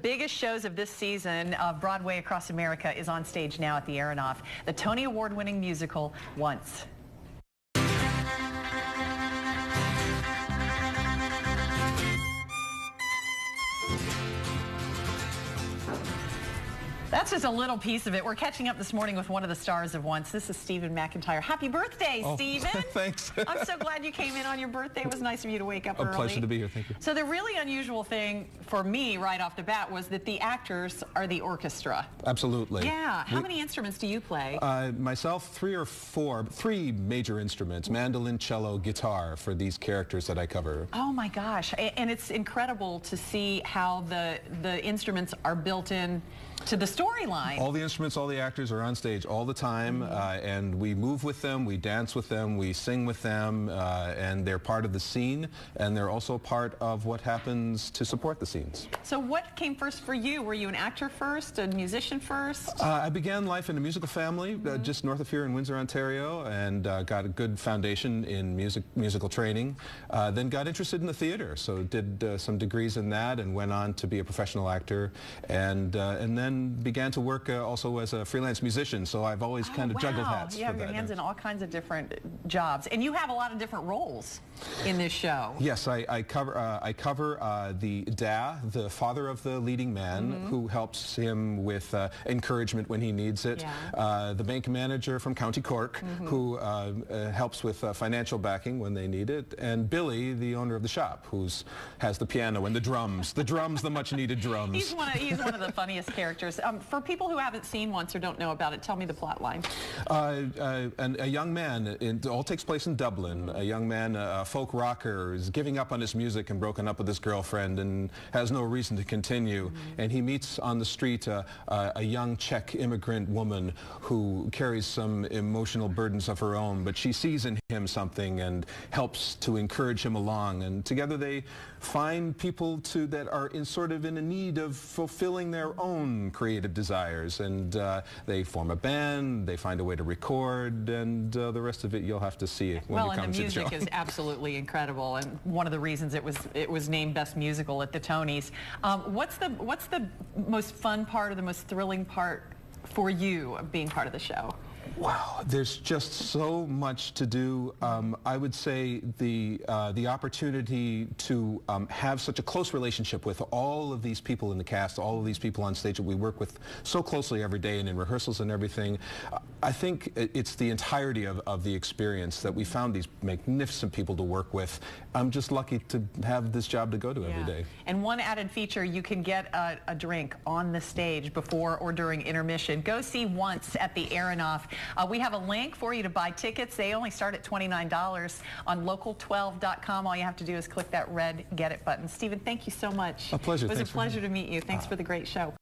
biggest shows of this season of Broadway Across America is on stage now at the Aronoff. The Tony Award-winning musical, Once. That's just a little piece of it. We're catching up this morning with one of the stars of Once. This is McIntyre. Happy birthday, Stephen. Thanks. I'm so glad you came in on your birthday. It was nice of you to wake up early. A pleasure to be here. Thank you. So the really unusual thing for me right off the bat was that the actors are the orchestra. Absolutely. Yeah. How many instruments do you play? Myself, three major instruments: mandolin, cello, guitar, for these characters that I cover. Oh my gosh. And it's incredible to see how the instruments are built in to the storyline. All the instruments, all the actors are on stage all the time, and we move with them, we dance with them, we sing with them, and they're part of the scene, and they're also part of what happens to support the scenes. So what came first for you? Were you an actor first, a musician first? I began life in a musical family just north of here in Windsor, Ontario, and got a good foundation in musical training. Then got interested in the theater, so did some degrees in that and went on to be a professional actor, and then began to work also as a freelance musician, so I've always kind of juggled hats. You have your hands in all kinds of different jobs, and you have a lot of different roles in this show. Yes, I cover the Da, the father of the leading man, who helps him with encouragement when he needs it. The bank manager from County Cork, who helps with financial backing when they need it, and Billy, the owner of the shop, who has the piano and the drums, the much-needed drums. He's one of the funniest characters. For people who haven't seen Once or don't know about it, tell me the plot line. A young man, it all takes place in Dublin. A young man, a folk rocker, is giving up on his music and broken up with his girlfriend and has no reason to continue. And he meets on the street a young Czech immigrant woman who carries some emotional burdens of her own, but she sees in him something and helps to encourage him along. And together they find people that are in a need of fulfilling their own creative desires, and they form a band, they find a way to record, and the rest of it you'll have to see it when you come to the show. Well, and the music is absolutely incredible, and one of the reasons it was named Best Musical at the Tonys. What's the most fun part or the most thrilling part for you of being part of the show? Wow, there's just so much to do. I would say the opportunity to have such a close relationship with all of these people in the cast, all of these people on stage that we work with so closely every day and in rehearsals and everything. I think it's the entirety of the experience that we found these magnificent people to work with. I'm just lucky to have this job to go to every day. And one added feature, you can get a drink on the stage before or during intermission. Go see Once at the Aronoff. We have a link for you to buy tickets. They only start at $29 on local12.com. All you have to do is click that red Get It button. Stephen, thank you so much. A pleasure. It was a pleasure to meet you. Thanks for the great show.